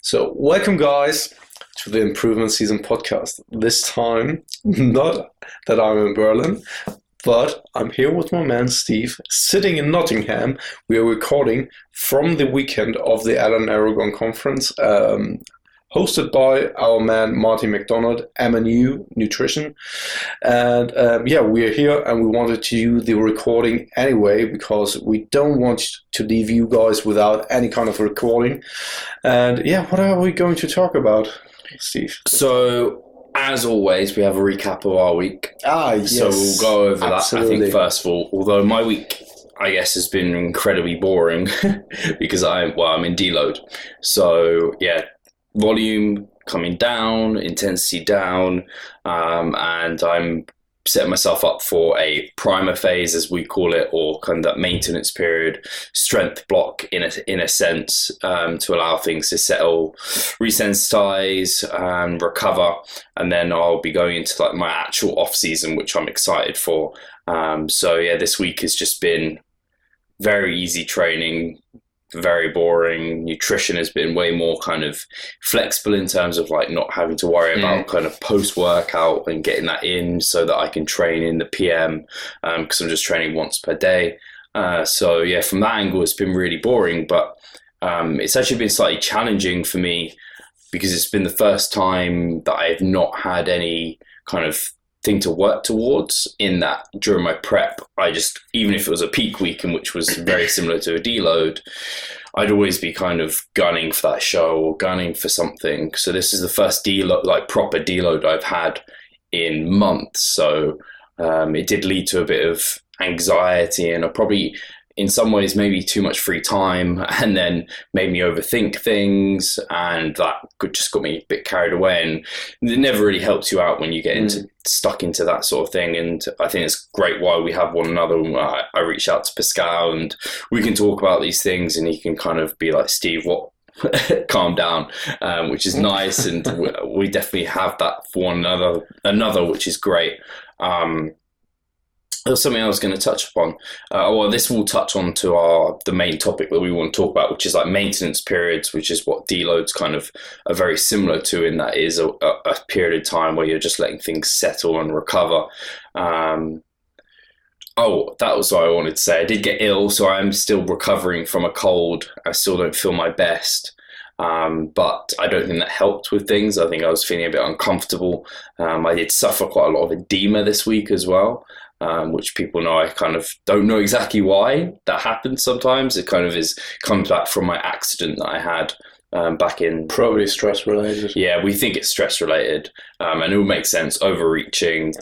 So, welcome guys to the Improvement Season podcast. This time, not that I'm in Berlin, but I'm here with my man Steve, sitting in Nottingham. We are recording from the weekend of the Allen Aragon conference, hosted by our man Marty McDonald, MNU Nutrition. And we are here and we wanted to do the recording anyway because we don't want to leave you guys without any kind of recording. And what are we going to talk about, Steve? So, as always, we have a recap of our week. Yes. So we'll go over Absolutely. that, I think, first of all. Although my week, I guess, has been incredibly boring because I'm in deload. So, volume coming down, intensity down, and I'm setting myself up for a primer phase, as we call it, or kind of that maintenance period, strength block in a sense, to allow things to settle, resensitize, and recover. And then I'll be going into like my actual off season, which I'm excited for. This week has just been very easy training, very boring. Nutrition has been way more kind of flexible in terms of like not having to worry about kind of post-workout and getting that in so that I can train in the PM because I'm just training once per day. From that angle, it's been really boring, but it's actually been slightly challenging for me because it's been the first time that I've not had any kind of thing to work towards, in that during my prep, I just, even if it was a peak week in which was very similar to a deload, I'd always be kind of gunning for that show or gunning for something. So this is the first deload, like proper deload I've had in months. So it did lead to a bit of anxiety, and I probably, in some ways, maybe too much free time, and then made me overthink things, and that just got me a bit carried away. And it never really helps you out when you get stuck into that sort of thing. And I think it's great why we have one another. I reached out to Pascal, and we can talk about these things, and he can kind of be like, Steve, what? Calm down, which is nice. And we definitely have that for one another, which is great. There's something I was going to touch upon. This will touch on to the main topic that we want to talk about, which is like maintenance periods, which is what deloads kind of are very similar to, in that is a period of time where you're just letting things settle and recover. That was what I wanted to say. I did get ill, so I'm still recovering from a cold. I still don't feel my best. But I don't think that helped with things. I think I was feeling a bit uncomfortable. I did suffer quite a lot of edema this week as well. Which people know I kind of don't know exactly why that happens sometimes. It kind of comes back from my accident that I had back in... Probably stress related. Yeah, we think it's stress related. And it would make sense, overreaching,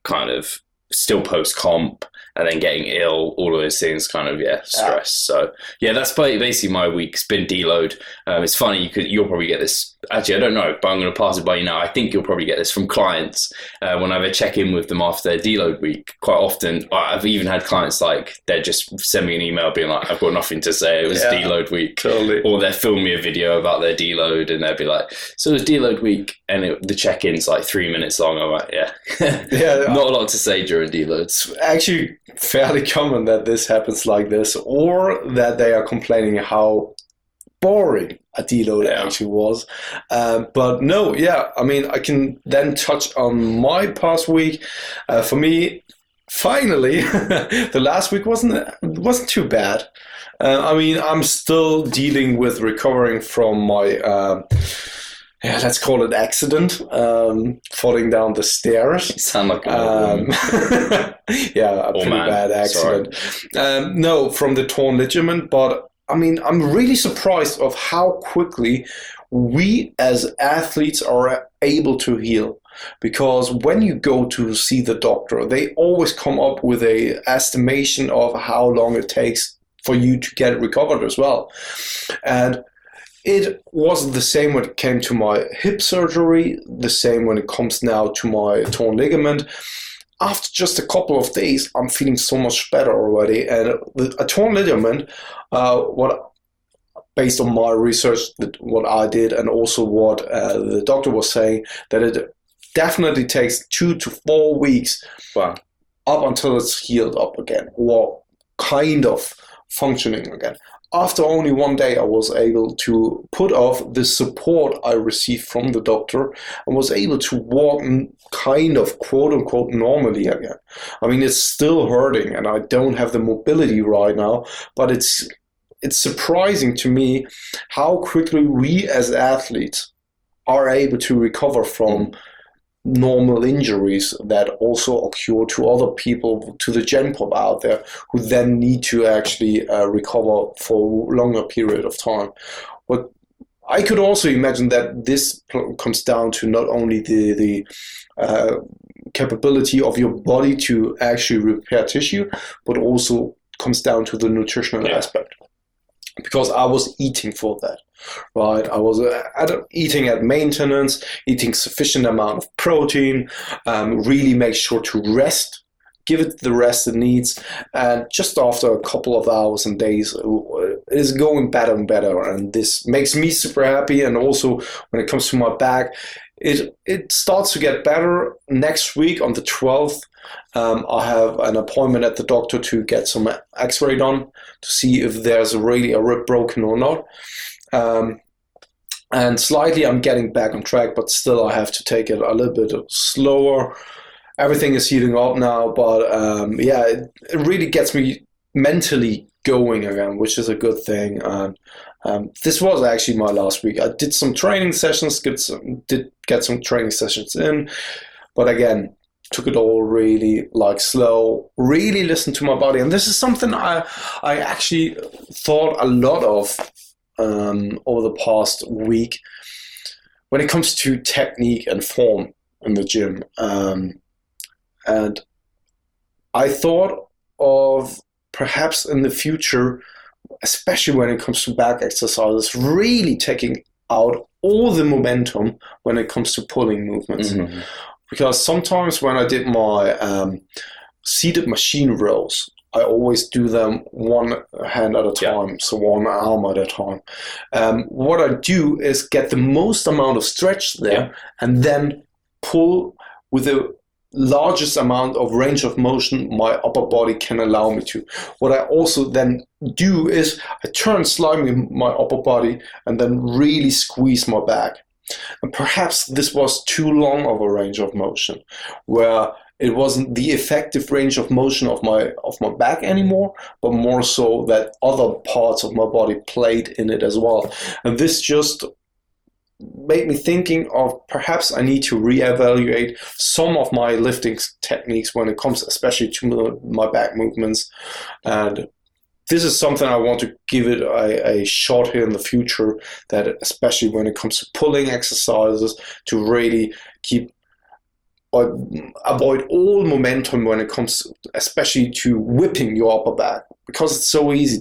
kind of still post-comp, and then getting ill, all of those things kind of, stress. So, that's basically my week. It's been deload. It's funny, you'll probably get this. Actually, I don't know, but I'm going to pass it by you now. I think you'll probably get this from clients when I check in with them after their deload week. Quite often, I've even had clients like, they just send me an email being like, I've got nothing to say, it was deload week. Totally. Or they'll film me a video about their deload, and they'll be like, so it was deload week, and the check-in's like 3 minutes long. I'm like, not a lot to say during deloads. Actually, fairly common that this happens like this, or that they are complaining how boring a deload actually was. But no, I mean, I can then touch on my past week. For me, finally, the last week wasn't too bad. I mean, I'm still dealing with recovering from my let's call it accident, falling down the stairs. You sound like a pretty bad accident. No, from the torn ligament, but I mean, I'm really surprised of how quickly we as athletes are able to heal. Because when you go to see the doctor, they always come up with a estimation of how long it takes for you to get recovered as well. And it wasn't the same when it came to my hip surgery, the same when it comes now to my torn ligament. After just a couple of days, I'm feeling so much better already. And a torn ligament, based on my research, what I did, and also what the doctor was saying, that it definitely takes 2 to 4 weeks up until it's healed up again, or kind of functioning again. after only one day, I was able to put off the support I received from the doctor and was able to walk kind of quote unquote normally again. I mean, it's still hurting and I don't have the mobility right now, but it's surprising to me how quickly we as athletes are able to recover from normal injuries that also occur to other people, to the gen pop out there, who then need to actually recover for a longer period of time. But I could also imagine that this comes down to not only the capability of your body to actually repair tissue, but also comes down to the nutritional aspect. Because I was eating for that, right? I was eating at maintenance, eating sufficient amount of protein, really make sure to rest, give it the rest it needs, and just after a couple of hours and days, it is going better and better, and this makes me super happy. And also, when it comes to my back, it starts to get better. Next week on the 12th, I have an appointment at the doctor to get some x-ray done to see if there's really a rib broken or not. And slightly I'm getting back on track, but still I have to take it a little bit slower. Everything is heating up now, but it really gets me mentally going again, which is a good thing. This was actually my last week. I did some training sessions, did get some training sessions in, but again, took it all really slow, really listened to my body. And this is something I actually thought a lot of over the past week when it comes to technique and form in the gym. And I thought of perhaps in the future, especially when it comes to back exercises, really taking out all the momentum when it comes to pulling movements. Mm-hmm. Because sometimes when I did my seated machine rows, I always do them one hand at a time, so one arm at a time. What I do is get the most amount of stretch there and then pull with the largest amount of range of motion my upper body can allow me to. What I also then do is I turn slightly my upper body and then really squeeze my back. And perhaps this was too long of a range of motion, where it wasn't the effective range of motion of my back anymore, but more so that other parts of my body played in it as well. And this just made me thinking of perhaps I need to reevaluate some of my lifting techniques when it comes especially to my back movements. And this is something I want to give it a shot here in the future, that especially when it comes to pulling exercises, to really avoid all momentum when it comes especially to whipping your upper back, because it's so easy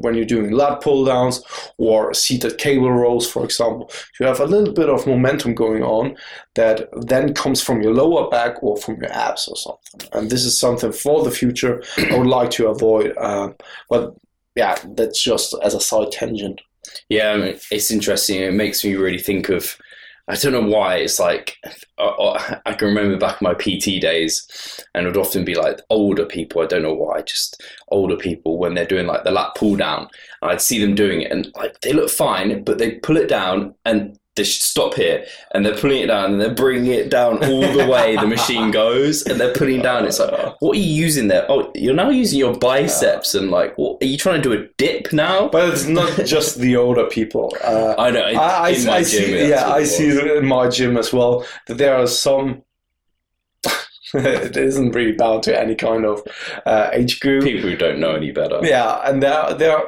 when you're doing lat pull downs or seated cable rows, for example, to have a little bit of momentum going on that then comes from your lower back or from your abs or something. And this is something for the future I would like to avoid. But yeah, that's just as a side tangent. Yeah, I mean, it's interesting. It makes me really think of, I don't know why, it's like, I can remember back in my PT days, and it would often be like older people, I don't know why, just older people, when they're doing like the lat pull down, and I'd see them doing it, and like they look fine, but they pull it down, and they should stop here, and they're pulling it down, and they're bringing it down all the way the machine goes, and they're pulling down. It's like, what are you using there? Oh, you're now using your biceps, and like, what are you trying to do, a dip now? But it's not just the older people. I know. I see in my gym as well that there are some. It isn't really bound to any kind of age group. People who don't know any better. Yeah, and there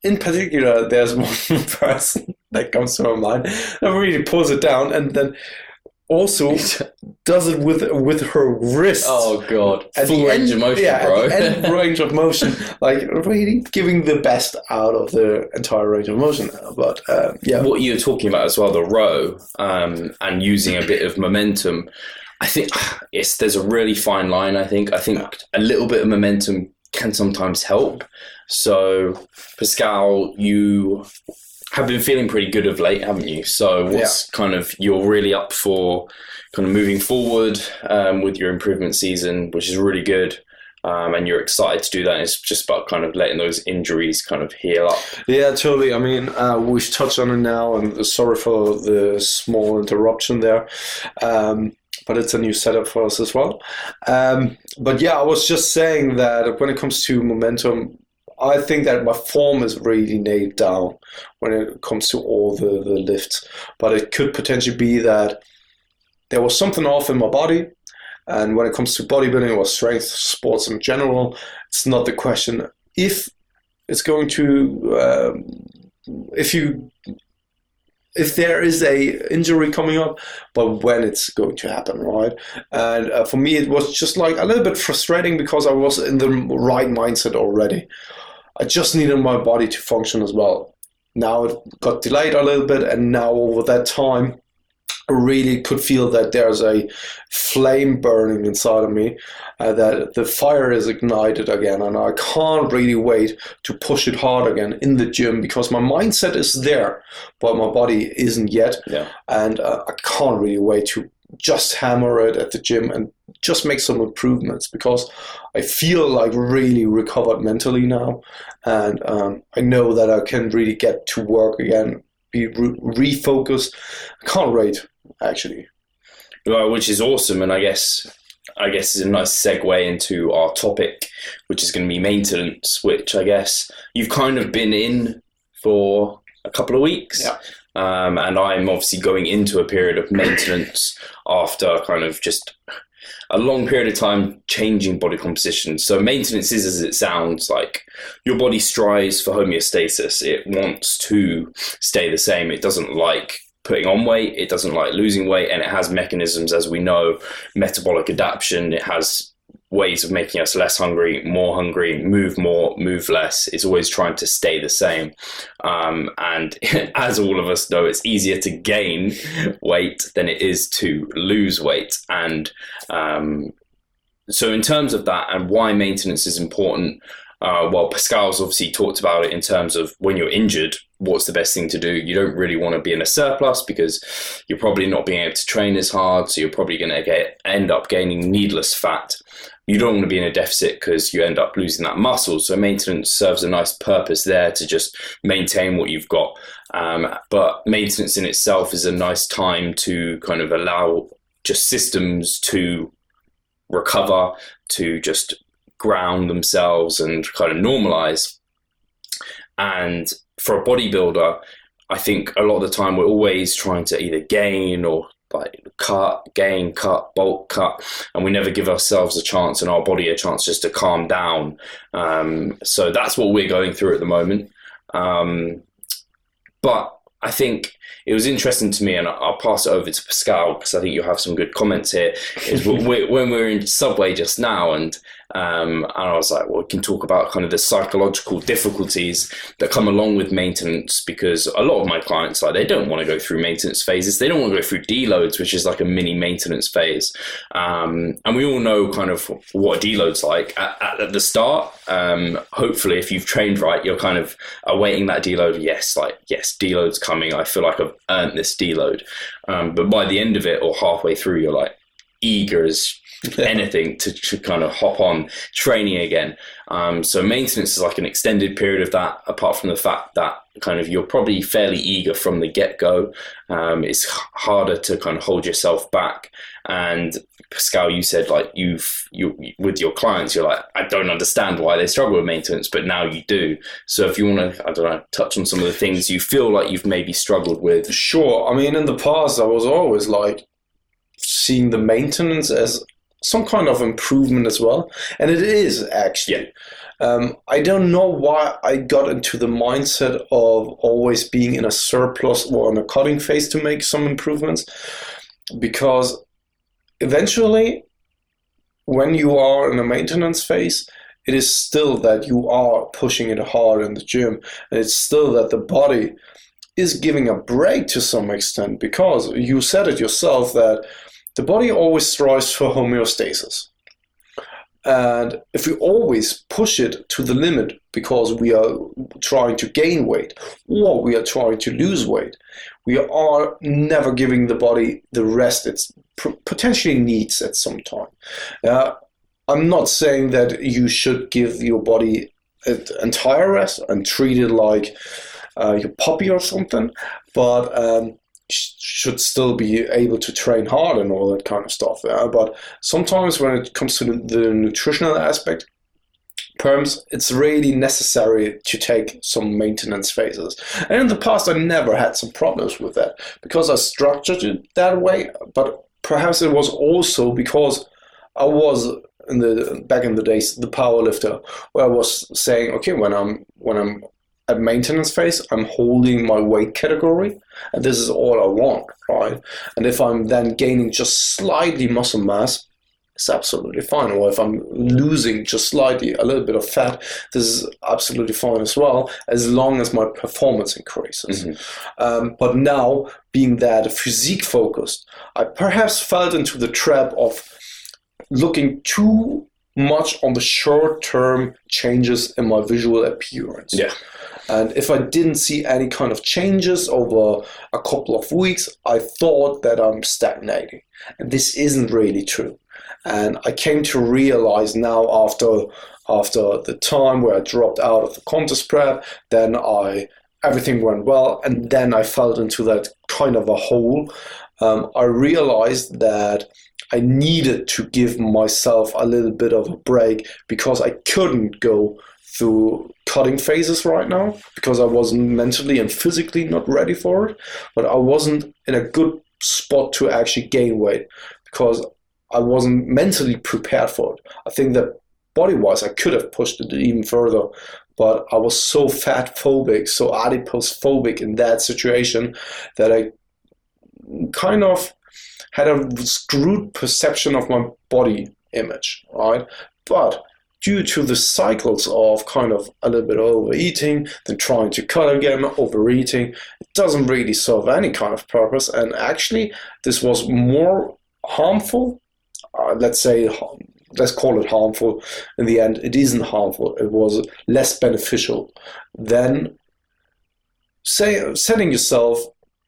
in particular, there's one person that comes to my mind that really pulls it down and then also does it with her wrist. Oh God! Full range of motion, bro. At the end range of motion, like really giving the best out of the entire range of motion. But what you're talking about as well, the row, and using a bit of momentum. I think there's a really fine line. I think a little bit of momentum can sometimes help. So, Pascal, you have been feeling pretty good of late, haven't you? So what's kind of, you're really up for kind of moving forward with your improvement season, which is really good. and you're excited to do that. And it's just about kind of letting those injuries kind of heal up. Yeah, totally. I mean, we've touched on it now, and sorry for the small interruption there. But it's a new setup for us as well. But yeah, I was just saying that when it comes to momentum, I think that my form is really nailed down when it comes to all the lifts. But it could potentially be that there was something off in my body. And when it comes to bodybuilding or strength sports in general, it's not the question if it's going to, if there is a injury coming up, but when it's going to happen, right? And for me, it was just like a little bit frustrating because I was in the right mindset already. I just needed my body to function as well. Now it got delayed a little bit, and now over that time, I really could feel that there's a flame burning inside of me, that the fire is ignited again, and I can't really wait to push it hard again in the gym because my mindset is there, but my body isn't yet. Yeah. And I can't really wait to just hammer it at the gym and just make some improvements because I feel like really recovered mentally now, and I know that I can really get to work again, be refocused. I can't wait. Actually, well, which is awesome, and I guess is a nice segue into our topic, which is going to be maintenance, which I guess you've kind of been in for a couple of weeks. Yeah. And I'm obviously going into a period of maintenance after kind of just a long period of time changing body composition. So maintenance is, as it sounds, like your body strives for homeostasis. It wants to stay the same. It doesn't like putting on weight, it doesn't like losing weight, and it has mechanisms, as we know, metabolic adaptation. It has ways of making us less hungry, move more, move less. It's always trying to stay the same. And as all of us know, it's easier to gain weight than it is to lose weight. And so in terms of that and why maintenance is important, well, Pascal's obviously talked about it in terms of when you're injured, what's the best thing to do? You don't really want to be in a surplus because you're probably not being able to train as hard, so you're probably going to end up gaining needless fat. You don't want to be in a deficit because you end up losing that muscle. So maintenance serves a nice purpose there to just maintain what you've got. But maintenance in itself is a nice time to kind of allow just systems to recover, to just ground themselves and kind of normalize. And for a bodybuilder, I think a lot of the time we're always trying to either gain or like gain, cut, bulk, cut, and we never give ourselves a chance and our body a chance just to calm down. So that's what we're going through at the moment. But I think it was interesting to me, and I'll pass it over to Pascal because I think you'll have some good comments here, is when we were in Subway just now, and I was like, well, we can talk about kind of the psychological difficulties that come along with maintenance, because a lot of my clients, like, they don't want to go through maintenance phases. They don't want to go through deloads, which is like a mini maintenance phase. And we all know kind of what a deload's like at the start. Hopefully, if you've trained right, you're kind of awaiting that deload. Yes, deload's coming. I feel like I've earned this deload. But by the end of it or halfway through, you're like eager as anything to kind of hop on training again. So maintenance is like an extended period of that, apart from the fact that kind of you're probably fairly eager from the get-go. It's harder to kind of hold yourself back. And Pascal, you said like you with your clients, you're like, I don't understand why they struggle with maintenance, but now you do. So if you want to, I don't know, touch on some of the things you feel like you've maybe struggled with. Sure. I mean, in the past, I was always like seeing the maintenance as some kind of improvement as well. And it is actually. Yeah. I don't know why I got into the mindset of always being in a surplus or in a cutting phase to make some improvements, because eventually when you are in a maintenance phase, it is still that you are pushing it hard in the gym, and it's still that the body is giving a break to some extent, because you said it yourself that the body always strives for homeostasis. And if we always push it to the limit because we are trying to gain weight or we are trying to lose weight, we are never giving the body the rest it potentially needs at some time. I'm not saying that you should give your body an entire rest and treat it like your puppy or something, but should still be able to train hard and all that kind of stuff. But sometimes when it comes to the nutritional aspect, perms, it's really necessary to take some maintenance phases. And in the past, I never had some problems with that because I structured it that way. But perhaps it was also because I was back in the days the power lifter, where I was saying, okay, when I'm at maintenance phase, I'm holding my weight category, and this is all I want, right? And if I'm then gaining just slightly muscle mass, it's absolutely fine. Or if I'm losing just slightly a little bit of fat, this is absolutely fine as well, as long as my performance increases. But now, being that physique focused, I perhaps fell into the trap of looking too much on the short-term changes in my visual appearance. Yeah. And if I didn't see any kind of changes over a couple of weeks, I thought that I'm stagnating. And this isn't really true. And I came to realize now after the time where I dropped out of the contest prep, then everything went well, and then I fell into that kind of a hole. I realized that I needed to give myself a little bit of a break because I couldn't go through cutting phases right now because I wasn't mentally and physically not ready for it, but I wasn't in a good spot to actually gain weight because I wasn't mentally prepared for it. I think that body-wise I could have pushed it even further, but I was so fat phobic, so adipose phobic in that situation that I kind of had a screwed perception of my body image, right? But due to the cycles of kind of a little bit of overeating, then trying to cut again, overeating, it doesn't really serve any kind of purpose. And actually, this was more harmful. Let's call it harmful. In the end, it isn't harmful. It was less beneficial than setting yourself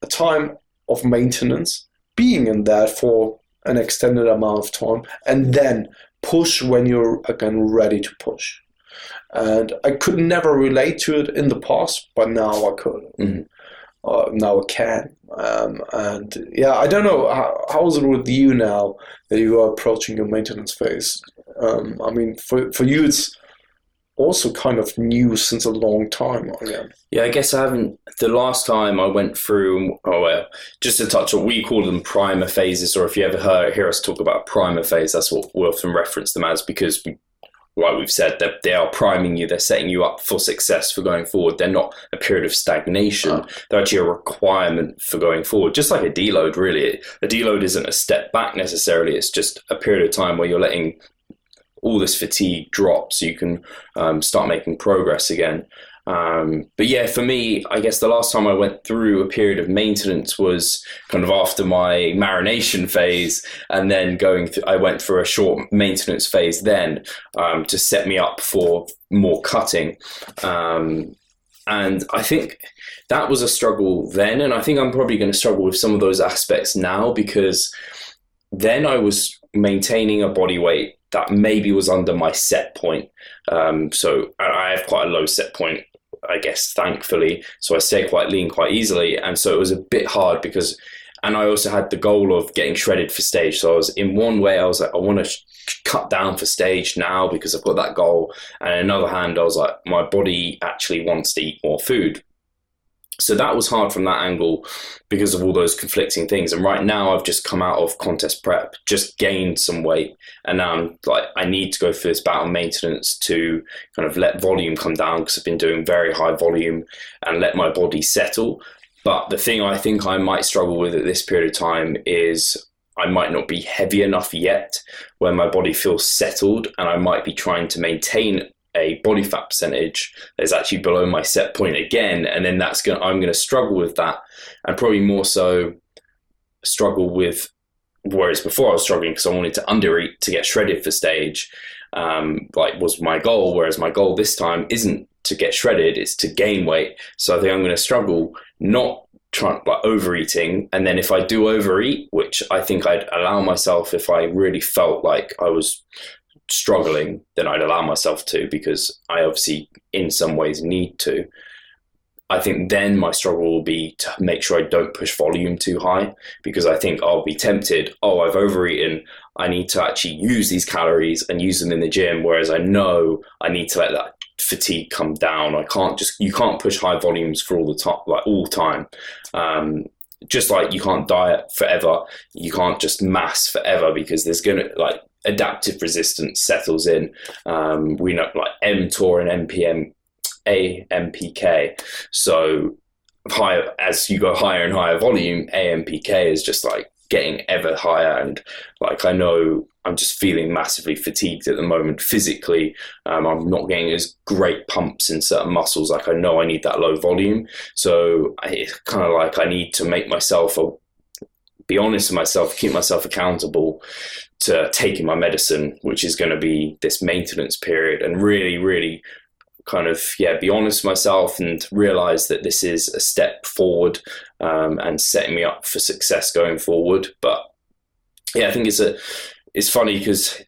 a time of maintenance, being in that for an extended amount of time, and then push when you're again ready to push. And I could never relate to it in the past, but now I could. Now I can. And yeah, I don't know, how is it with you now that you are approaching your maintenance phase? I mean, for you, it's also kind of new since a long time again. Yeah, I guess I haven't. The last time I went through, just to touch on, we call them primer phases, or if you ever hear us talk about primer phase, that's what we often reference them as, because like we've said, they are priming you, they're setting you up for success for going forward. They're not a period of stagnation. They're actually a requirement for going forward, just like a deload, really. A deload isn't a step back necessarily, it's just a period of time where you're letting all this fatigue drop so you can start making progress again. But yeah, for me, I guess the last time I went through a period of maintenance was kind of after my marination phase, and then I went through a short maintenance phase then to set me up for more cutting. And I think that was a struggle then, and I think I'm probably going to struggle with some of those aspects now, because then I was maintaining a body weight that maybe was under my set point. So I have quite a low set point, I guess, thankfully. So I stay quite lean quite easily. And so it was a bit hard and I also had the goal of getting shredded for stage. So I was, in one way, I was like, I want to cut down for stage now because I've got that goal. And on the other hand, I was like, my body actually wants to eat more food. So that was hard from that angle because of all those conflicting things. And right now I've just come out of contest prep, just gained some weight. And now I'm like, I need to go for this bout of maintenance to kind of let volume come down, because I've been doing very high volume, and let my body settle. But the thing I think I might struggle with at this period of time is I might not be heavy enough yet where my body feels settled, and I might be trying to maintain a body fat percentage that is actually below my set point again, and then I'm going to struggle with that, and probably more so struggle with, whereas before I was struggling because I wanted to undereat to get shredded for stage, was my goal, whereas my goal this time isn't to get shredded, it's to gain weight. So I think I'm going to struggle not trying overeating, and then if I do overeat, which I think I'd allow myself if I really felt like I was struggling, then I'd allow myself to, because I obviously in some ways need to. I think then my struggle will be to make sure I don't push volume too high, because I think I'll be tempted, I've overeaten, I need to actually use these calories and use them in the gym, whereas I know I need to let that fatigue come down. You can't push high volumes for all the time, like all time. Just like you can't diet forever, you can't just mass forever, because there's gonna, like, adaptive resistance settles in. We know, like, mTOR and AMPK. So higher, as you go higher and higher volume, AMPK is just like getting ever higher. And like, I know I'm just feeling massively fatigued at the moment physically. I'm not getting as great pumps in certain muscles. Like, I know I need that low volume. So it's kind of like I need to make myself be honest with myself, keep myself accountable to taking my medicine, which is going to be this maintenance period, and really, really kind of, be honest with myself and realize that this is a step forward, and setting me up for success going forward. But I think it's funny because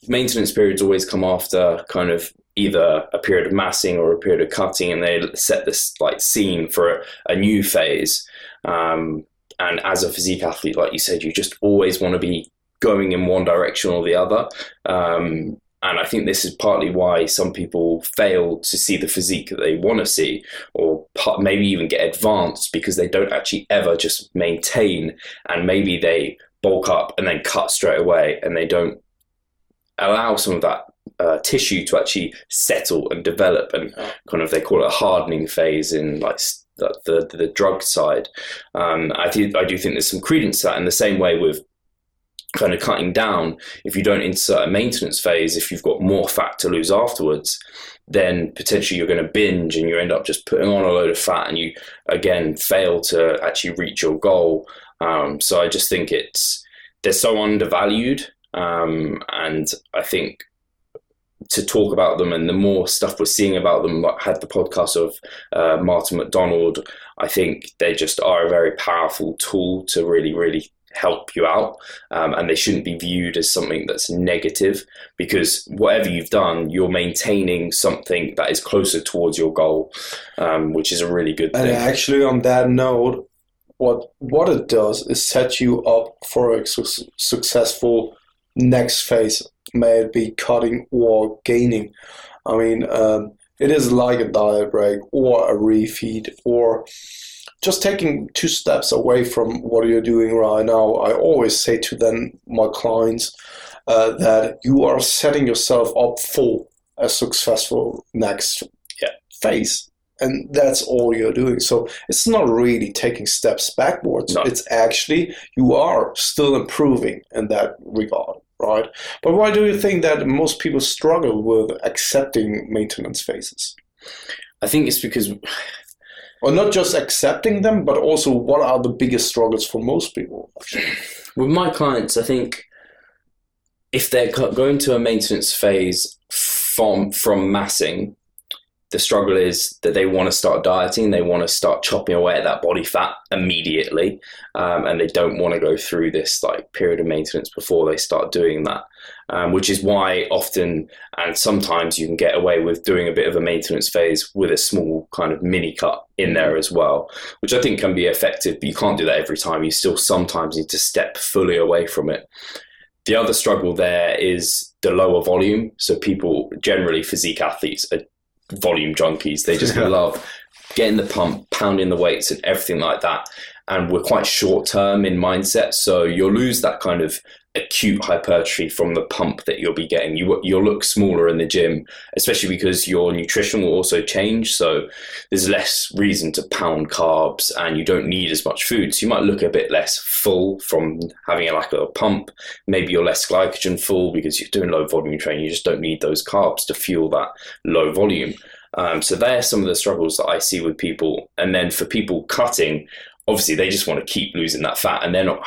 maintenance periods always come after kind of either a period of massing or a period of cutting, and they set this like scene for a new phase. And as a physique athlete, like you said, you just always want to be going in one direction or the other. And I think this is partly why some people fail to see the physique that they want to see, or maybe even get advanced, because they don't actually ever just maintain, and maybe they bulk up and then cut straight away, and they don't allow some of that tissue to actually settle and develop, and kind of, they call it a hardening phase in like the drug side. I do think there's some credence to that, in the same way with kind of cutting down. If you don't insert a maintenance phase, if you've got more fat to lose afterwards, then potentially you're going to binge and you end up just putting on a load of fat, and you again fail to actually reach your goal. So I just think they're so undervalued, and I think to talk about them, and the more stuff we're seeing about them, like had the podcast of Martin McDonald, I think they just are a very powerful tool to really, really help you out, and they shouldn't be viewed as something that's negative, because whatever you've done, you're maintaining something that is closer towards your goal, which is a really good thing. And actually, on that note, what it does is set you up for a successful next phase, may it be cutting or gaining. I mean, it is like a diet break or a refeed, or just taking 2 steps away from what you're doing right now. I always say to my clients that you are setting yourself up for a successful next phase. And that's all you're doing. So it's not really taking steps backwards. No. It's actually, you are still improving in that regard, right? But why do you think that most people struggle with accepting maintenance phases? I think it's because... Or not just accepting them, but also what are the biggest struggles for most people? With my clients, I think if they're going to a maintenance phase from massing, the struggle is that they want to start dieting, they want to start chopping away at that body fat immediately, and they don't want to go through this like period of maintenance before they start doing that, which is why often and sometimes you can get away with doing a bit of a maintenance phase with a small kind of mini cut in there as well, which I think can be effective, but you can't do that every time. You still sometimes need to step fully away from it. The other struggle there is the lower volume. So people, generally physique athletes, are volume junkies. They just love getting the pump, pounding the weights and everything like that. And we're quite short term in mindset. So you'll lose that kind of acute hypertrophy from the pump that you'll be getting. You'll look smaller in the gym, especially because your nutrition will also change. So there's less reason to pound carbs and you don't need as much food. So you might look a bit less full from having like a pump. Maybe you're less glycogen full because you're doing low volume training. You just don't need those carbs to fuel that low volume. So they're some of the struggles that I see with people. And then for people cutting, obviously they just want to keep losing that fat, and they're not,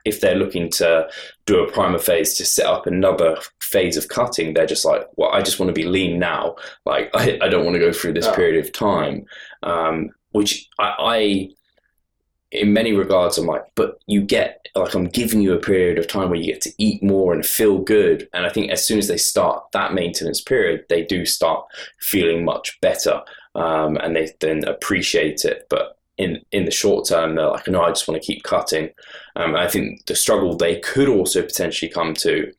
if they're looking to do a primer phase to set up another phase of cutting, they're just like, well, I just want to be lean now. Like, I don't want to go through this period of time, which I in many regards, I'm like, but you get, like, I'm giving you a period of time where you get to eat more and feel good. And I think as soon as they start that maintenance period, they do start feeling much better, and they then appreciate it. But in the short term, they're like, no, I just want to keep cutting. I think the struggle they could also potentially come to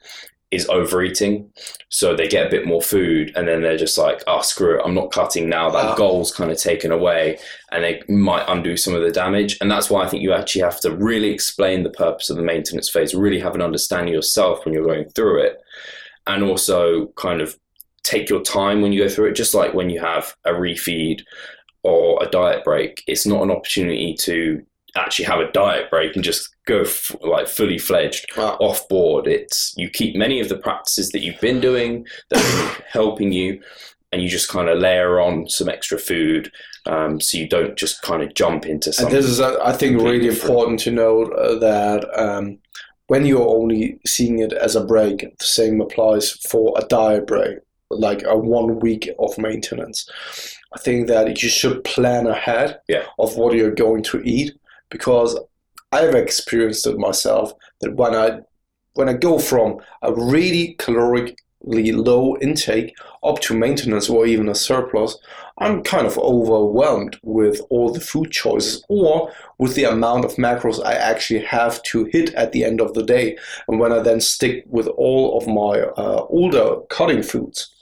is overeating. So they get a bit more food and then they're just like, oh, screw it, I'm not cutting now. That goal's kind of taken away, and they might undo some of the damage. And that's why I think you actually have to really explain the purpose of the maintenance phase, really have an understanding yourself when you're going through it, and also kind of take your time when you go through it. Just like when you have a refeed or a diet break, it's not an opportunity to actually have a diet break and just go like fully fledged off board. It's, you keep many of the practices that you've been doing that are helping you, and you just kind of layer on some extra food, so you don't just kind of jump into something. And this is, I think, really important to note that when you're only seeing it as a break, the same applies for a diet break, like a 1 week of maintenance. I think that you should plan ahead of what you're going to eat, because I've experienced it myself that when I go from a really calorically low intake up to maintenance or even a surplus, I'm kind of overwhelmed with all the food choices or with the amount of macros I actually have to hit at the end of the day. And when I then stick with all of my older cutting foods,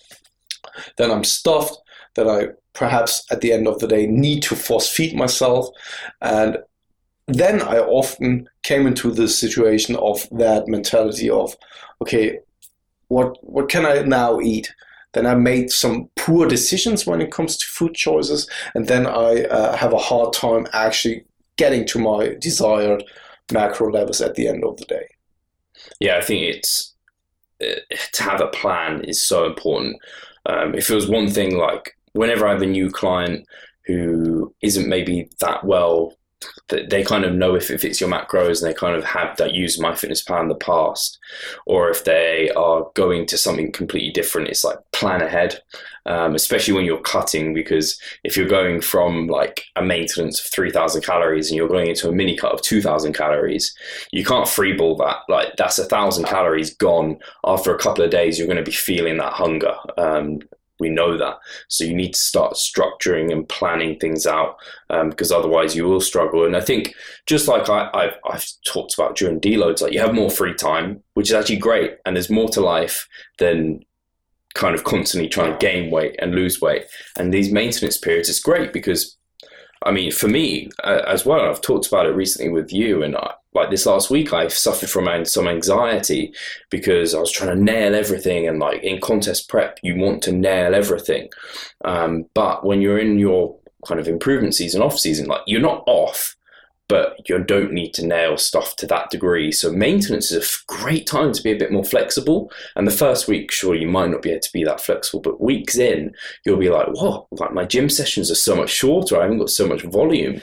then I'm stuffed, that I perhaps at the end of the day need to force feed myself. And then I often came into this situation of that mentality of, okay, what can I now eat? Then I made some poor decisions when it comes to food choices, and then I have a hard time actually getting to my desired macro levels at the end of the day. Yeah, I think it's to have a plan is so important. If it was one thing, like whenever I have a new client who isn't maybe that well, they kind of know if it fits your macros, and they kind of have that used MyFitnessPal in the past, or if they are going to something completely different, it's like plan ahead, especially when you're cutting, because if you're going from like a maintenance of 3,000 calories and you're going into a mini cut of 2,000 calories, you can't freeball that. Like, that's 1,000 calories gone. After a couple of days, you're going to be feeling that hunger. We know that. So you need to start structuring and planning things out, because otherwise you will struggle. And I think, just like I've talked about during deloads, like you have more free time, which is actually great. And there's more to life than kind of constantly trying to gain weight and lose weight. And these maintenance periods is great because, I mean, for me as well, I've talked about it recently with you, and like this last week, I suffered from some anxiety because I was trying to nail everything. And like in contest prep, you want to nail everything. But when you're in your kind of improvement season, off season, like you're not off, but you don't need to nail stuff to that degree. So maintenance is a great time to be a bit more flexible. And the first week, sure, you might not be able to be that flexible, but weeks in, you'll be like, whoa, like my gym sessions are so much shorter. I haven't got so much volume.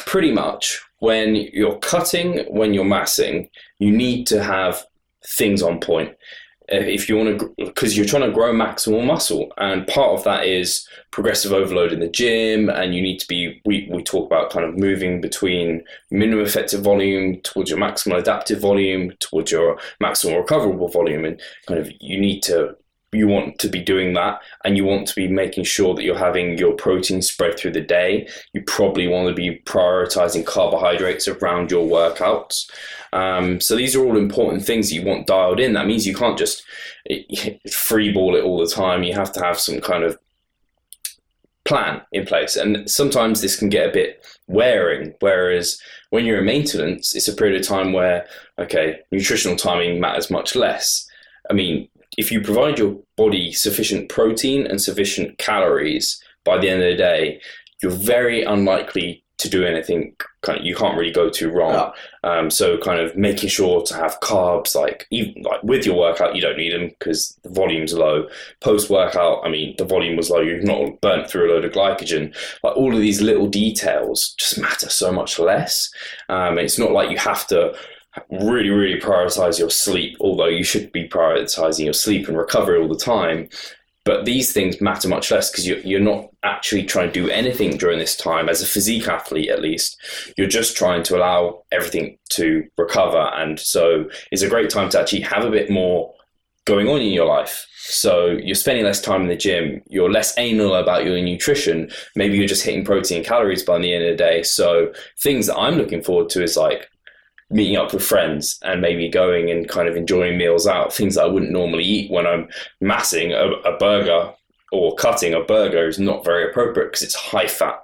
Pretty much when you're cutting, when you're massing, you need to have things on point. If you want to, because you're trying to grow maximal muscle, and part of that is progressive overload in the gym, and you need to be, we talk about kind of moving between minimum effective volume towards your maximal adaptive volume, towards your maximal recoverable volume, and kind of you want to be doing that, and you want to be making sure that you're having your protein spread through the day. You probably want to be prioritizing carbohydrates around your workouts. So these are all important things that you want dialed in. That means you can't just freeball it all the time. You have to have some kind of plan in place. And sometimes this can get a bit wearing, whereas when you're in maintenance, it's a period of time where, okay, nutritional timing matters much less. I mean, if you provide your body sufficient protein and sufficient calories by the end of the day, you're very unlikely to do anything. You can't really go too wrong. So kind of making sure to have carbs, like even like with your workout, you don't need them because the volume's low. Post workout, I mean, the volume was low. You've not burnt through a load of glycogen. Like all of these little details just matter so much less. It's not like you have to really, really prioritize your sleep, although you should be prioritizing your sleep and recovery all the time. But these things matter much less because you're not actually trying to do anything during this time. As a physique athlete, at least, you're just trying to allow everything to recover. And so it's a great time to actually have a bit more going on in your life. So you're spending less time in the gym. You're less anal about your nutrition. Maybe you're just hitting protein and calories by the end of the day. So things that I'm looking forward to is like meeting up with friends and maybe going and kind of enjoying meals out, things that I wouldn't normally eat when I'm massing a burger, or cutting a burger is not very appropriate because it's high fat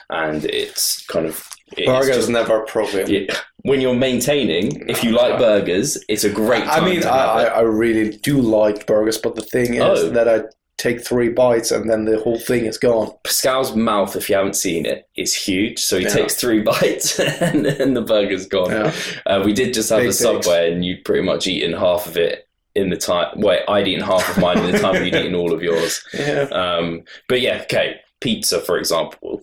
and it's kind of... Burger is never appropriate. Yeah, when you're maintaining, if you like burgers, it's a great time. I mean, I really do like burgers, but the thing is that I take 3 bites and then the whole thing is gone. Pascal's mouth, if you haven't seen it, is huge. So he takes 3 bites and then the burger's gone. Yeah. We did just have a Subway and you'd pretty much eaten half of it in the time. Wait, I'd eaten half of mine in the time you'd eaten all of yours. Yeah. But yeah, okay. Pizza, for example.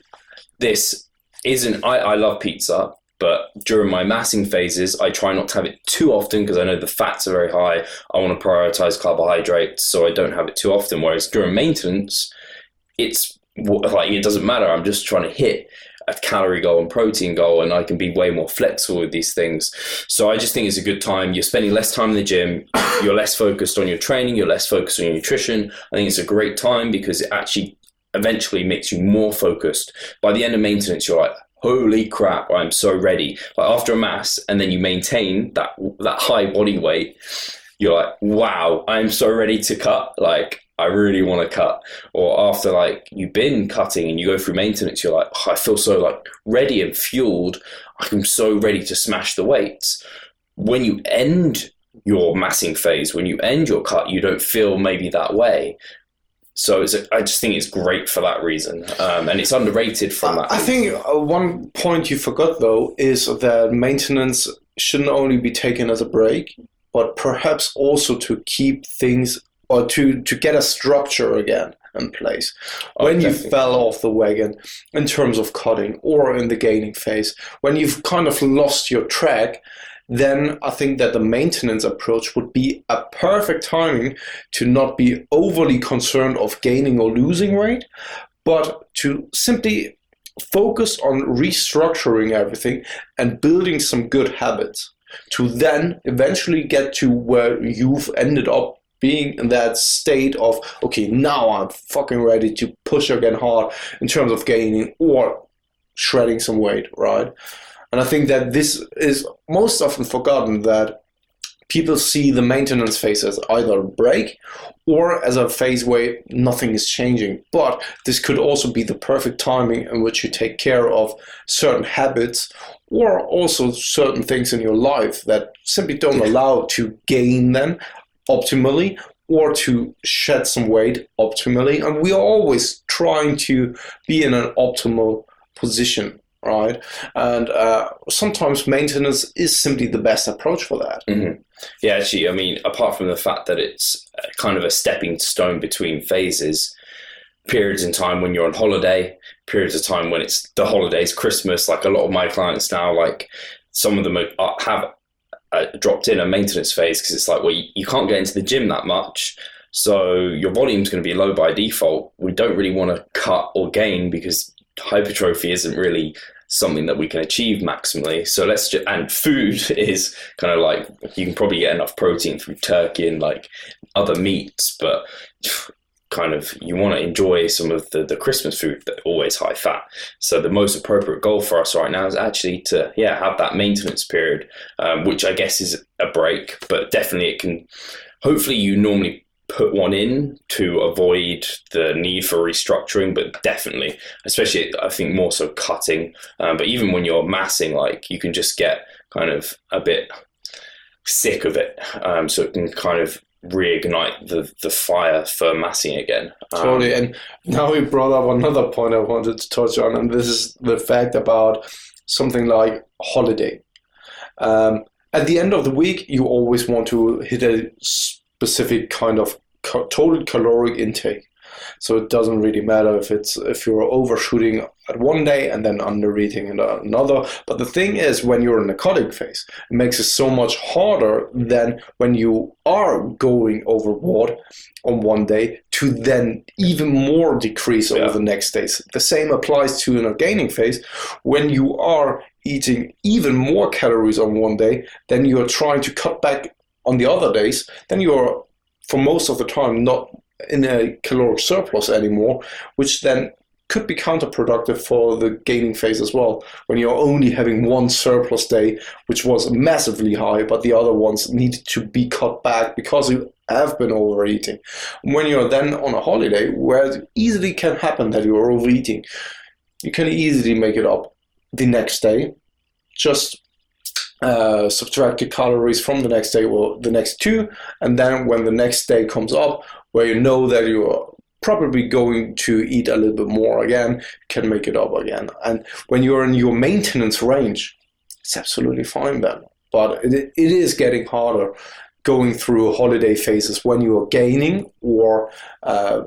This isn't... I love pizza. But during my massing phases, I try not to have it too often because I know the fats are very high. I want to prioritize carbohydrates, so I don't have it too often. Whereas during maintenance, it's like it doesn't matter. I'm just trying to hit a calorie goal and protein goal, and I can be way more flexible with these things. So I just think it's a good time. You're spending less time in the gym. You're less focused on your training. You're less focused on your nutrition. I think it's a great time because it actually eventually makes you more focused. By the end of maintenance, you're like, holy crap, I'm so ready. Like after a mass, and then you maintain that high body weight, you're like, wow, I'm so ready to cut. Like, I really want to cut. Or after like you've been cutting and you go through maintenance, you're like, oh, I feel so like ready and fueled. I'm so ready to smash the weights. When you end your massing phase, when you end your cut, you don't feel maybe that way. So I just think it's great for that reason, and it's underrated from that. I think one point you forgot, though, is that maintenance shouldn't only be taken as a break, but perhaps also to keep things, or to get a structure again in place. When you fell off the wagon in terms of cutting or in the gaining phase, when you've kind of lost your track, then I think that the maintenance approach would be a perfect timing to not be overly concerned of gaining or losing weight, but to simply focus on restructuring everything and building some good habits to then eventually get to where you've ended up being in that state of, okay, now I'm fucking ready to push again hard in terms of gaining or shredding some weight, right? And I think that this is most often forgotten, that people see the maintenance phase as either a break or as a phase where nothing is changing. But this could also be the perfect timing in which you take care of certain habits or also certain things in your life that simply don't allow to gain them optimally or to shed some weight optimally. And we are always trying to be in an optimal position, right? And sometimes maintenance is simply the best approach for that. Mm-hmm. Yeah, actually, I mean, apart from the fact that it's kind of a stepping stone between phases, periods in time when you're on holiday, periods of time when it's the holidays, Christmas, like a lot of my clients now, like some of them have dropped in a maintenance phase because it's like, well, you can't get into the gym that much, so your volume's going to be low by default. We don't really want to cut or gain because hypertrophy isn't really something that we can achieve maximally. So let's just, and food is kind of like, you can probably get enough protein through turkey and like other meats, but kind of you want to enjoy some of the Christmas food that always high fat. So the most appropriate goal for us right now is actually to have that maintenance period, which I guess is a break, but definitely it can, hopefully you normally put one in to avoid the need for restructuring, but definitely, especially I think more so cutting, but even when you're massing, like you can just get kind of a bit sick of it, so it can kind of reignite the fire for massing again. Totally. And now we brought up another point I wanted to touch on, and this is the fact about something like holiday. At the end of the week, you always want to hit a specific kind of total caloric intake. So it doesn't really matter if you're overshooting at one day and then undereating at another. But the thing is, when you're in the cutting phase, it makes it so much harder than when you are going overboard on one day to then even more decrease over the next days. The same applies to in a gaining phase. When you are eating even more calories on one day, then you are trying to cut back on the other days, then you are, for most of the time, not in a caloric surplus anymore, which then could be counterproductive for the gaining phase as well, when you're only having one surplus day, which was massively high, but the other ones needed to be cut back because you have been overeating. When you're then on a holiday, where it easily can happen that you're overeating, you can easily make it up the next day. Just subtract the calories from the next day or the next two, and then when the next day comes up, where you know that you are probably going to eat a little bit more again, can make it up again. And when you're in your maintenance range, it's absolutely fine then. But it is getting harder going through holiday phases when you are gaining or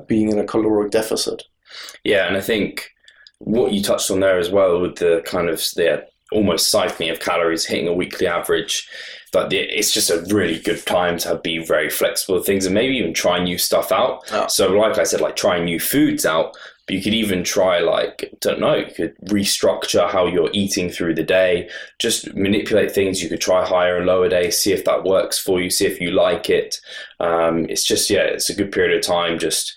being in a caloric deficit. Yeah, and I think what you touched on there as well with the kind of almost siphoning of calories, hitting a weekly average, that it's just a really good time to be very flexible with things and maybe even try new stuff out. So like I said, like trying new foods out, but you could even try you could restructure how you're eating through the day, just manipulate things. You could try higher and lower days, see if that works for you, see if you like it. It's just, it's a good period of time just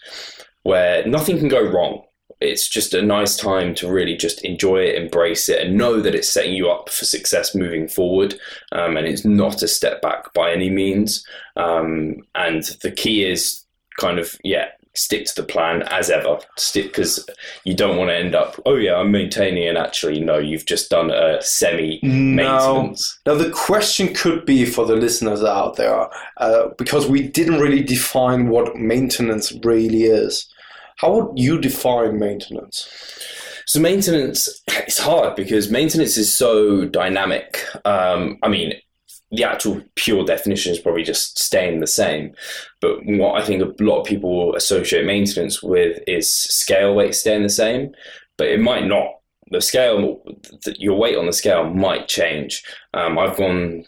where nothing can go wrong. It's just a nice time to really just enjoy it, embrace it, and know that it's setting you up for success moving forward. And it's not a step back by any means. And the key is kind of, stick to the plan as ever. Because you don't want to end up, I'm maintaining, and actually, no, you've just done a semi-maintenance. Now, the question could be for the listeners out there, because we didn't really define what maintenance really is. How would you define maintenance? So maintenance, it's hard because maintenance is so dynamic. The actual pure definition is probably just staying the same. But what I think a lot of people associate maintenance with is scale weight staying the same, but it might not. Your weight on the scale might change. I've gone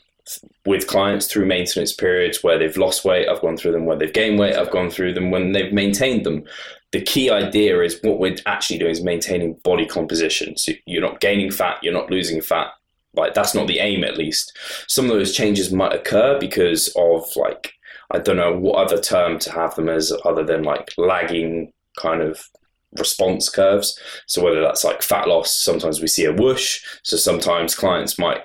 with clients through maintenance periods where they've lost weight. I've gone through them where they've gained weight. I've gone through them when they've maintained them. The key idea is what we're actually doing is maintaining body composition. So you're not gaining fat, you're not losing fat. That's not the aim, at least. Some of those changes might occur because of I don't know what other term to have them as other than lagging kind of response curves. So whether that's fat loss, sometimes we see a whoosh. So sometimes clients might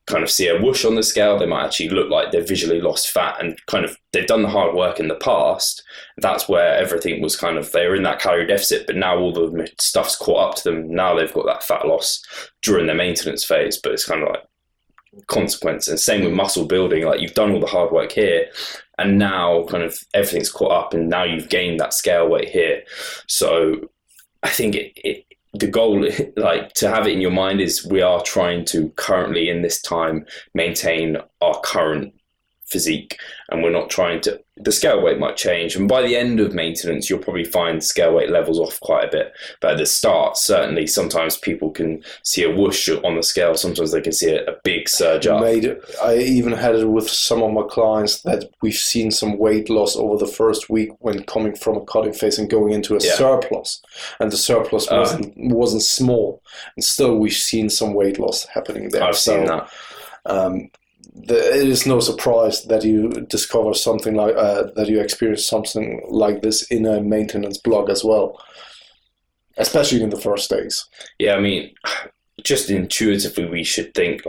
kind of see a whoosh on the scale. They might actually look like they've visually lost fat and kind of they've done the hard work in the past. That's where everything was kind of, they were in that calorie deficit, but now all the stuff's caught up to them. Now they've got that fat loss during their maintenance phase, but it's kind of consequence. And same with muscle building, you've done all the hard work here and now kind of everything's caught up and now you've gained that scale weight here. So I think the goal, to have it in your mind, is we are trying to currently in this time maintain our current physique, and we're not trying to, the scale weight might change, and by the end of maintenance you'll probably find scale weight levels off quite a bit, but at the start certainly sometimes people can see a whoosh on the scale, sometimes they can see a big surge up. I even had it with some of my clients that we've seen some weight loss over the first week when coming from a cutting phase and going into a surplus, and the surplus wasn't small, and still we've seen some weight loss happening there. I've seen that. It is no surprise that you discover something that you experience something like this in a maintenance blog as well, especially in the first days. Yeah, just intuitively we should think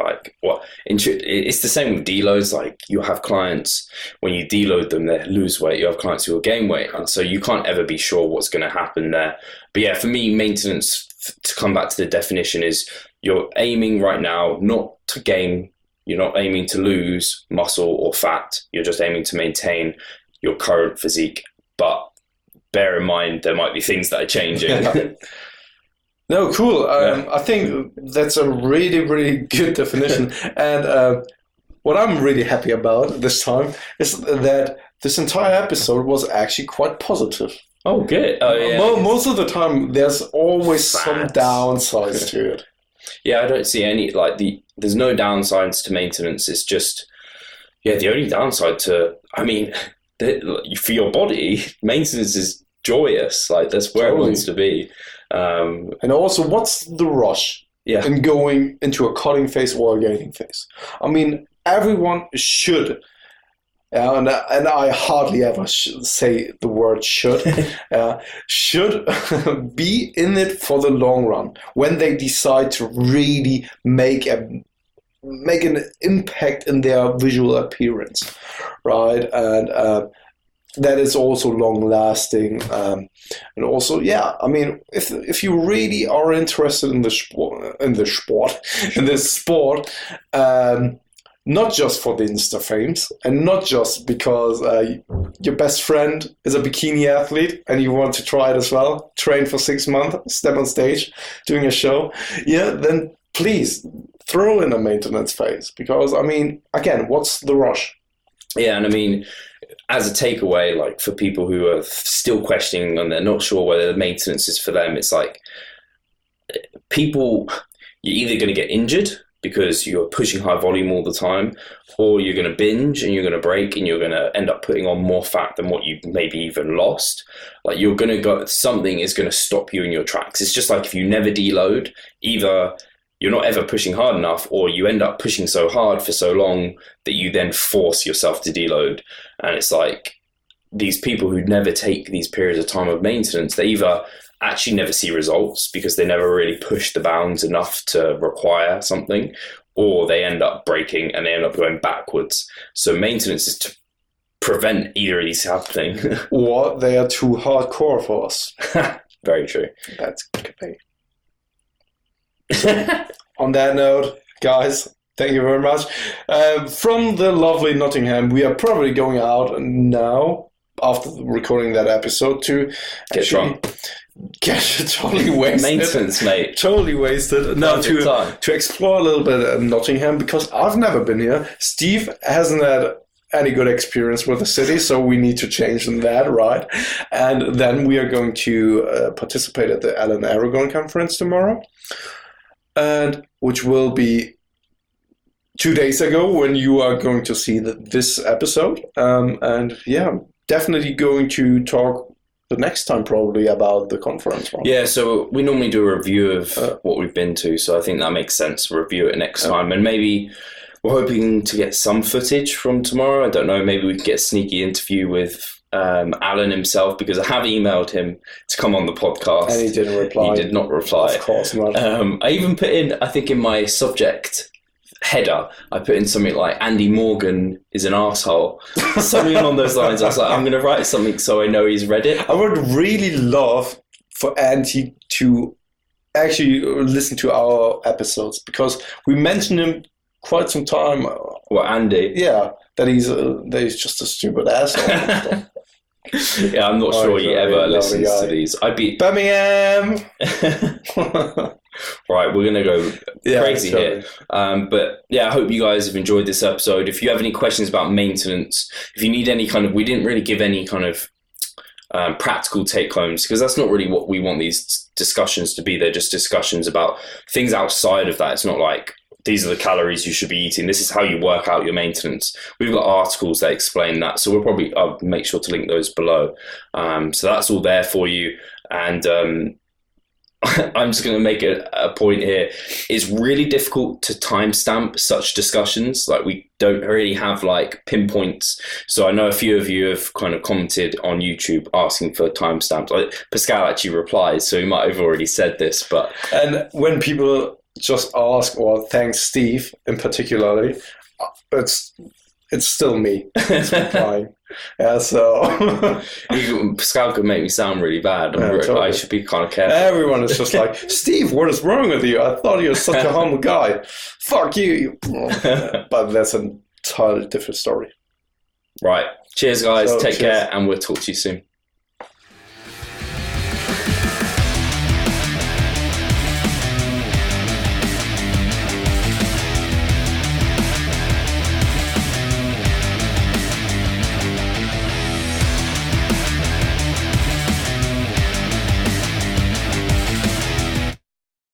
it's the same with deloads. You have clients, when you deload them, they lose weight. You have clients who will gain weight, and so you can't ever be sure what's going to happen there. But for me, maintenance, to come back to the definition, is you're aiming right now not to gain. You're not aiming to lose muscle or fat. You're just aiming to maintain your current physique. But bear in mind, there might be things that are changing. No, cool. I think that's a really, really good definition. And what I'm really happy about this time is that this entire episode was actually quite positive. Oh, good. Most of the time, there's always some downsides to it. Yeah, I don't see any, there's no downsides to maintenance. It's just, the only downside to, for your body, maintenance is joyous. Like that's where it wants to be. And also, what's the rush in going into a cutting phase or a gaining phase? I mean, everyone should, and I hardly ever say the word should be in it for the long run when they decide to really make an impact in their visual appearance, right? And that is also long lasting, and also, I mean, if you really are interested in this sport, not just for the Insta fames, and not just because your best friend is a bikini athlete and you want to try it as well, train for 6 months, step on stage, doing a show, then please throw in a maintenance phase, because I mean, again, what's the rush? Yeah, and I mean, as a takeaway, like for people who are still questioning and they're not sure whether the maintenance is for them, it's like you're either going to get injured because you're pushing high volume all the time, or you're going to binge and you're going to break and you're going to end up putting on more fat than what you maybe even lost. Like something is going to stop you in your tracks. It's just like if you never deload, either you're not ever pushing hard enough, or you end up pushing so hard for so long that you then force yourself to deload. And it's like these people who never take these periods of time of maintenance, they either actually never see results because they never really push the bounds enough to require something, or they end up breaking and they end up going backwards. So maintenance is to prevent either of these happening. Or they are too hardcore for us. Very true. That's okay. On that note, guys, thank you very much. From the lovely Nottingham, we are probably going out now after recording that episode to get drunk. Get totally wasted. Maintenance, mate. Totally wasted. No, to explore a little bit of Nottingham, because I've never been here. Steve hasn't had any good experience with the city, so we need to change that, right? And then we are going to participate at the Alan Aragon conference tomorrow, and which will be 2 days ago when you are going to see this episode. And definitely going to talk the next time probably about the conference. Right? Yeah, so we normally do a review of what we've been to, so I think that makes sense to review it next time. And maybe we're hoping to get some footage from tomorrow. I don't know, maybe we could get a sneaky interview with Alan himself, because I have emailed him to come on the podcast. And he didn't reply. He did not reply. Of course not. I even put in, I think in my subject header, I put in something like Andy Morgan is an arsehole. Something along those lines. I was like, I'm going to write something so I know he's read it. I would really love for Andy to actually listen to our episodes, because we mentioned him quite some time. Well, Andy? Yeah, that he's just a stupid asshole. Yeah, I'm not sure he ever listens to these. I'd be Birmingham. Right, we're gonna go crazy here. But yeah, I hope you guys have enjoyed this episode. If you have any questions about maintenance, if you need any kind of, we didn't really give any kind of practical take homes, because that's not really what we want these discussions to be. They're just discussions about things outside of that. It's not like, these are the calories you should be eating. This is how you work out your maintenance. We've got articles that explain that. So I'll make sure to link those below. So that's all there for you. And I'm just going to make a point here. It's really difficult to timestamp such discussions. Like, we don't really have like pinpoints. So I know a few of you have kind of commented on YouTube asking for timestamps. Like, Pascal actually replied, so he might have already said this. And when people just ask, or thanks Steve in particularly, it's still me. It's replying. Yeah, so Pascal could make me sound really bad. Totally. I should be kind of careful. Everyone is just like, Steve, what is wrong with you? I thought you were such a humble guy. Fuck you. But that's an entirely different story. Right. Cheers, guys. Take care, and we'll talk to you soon.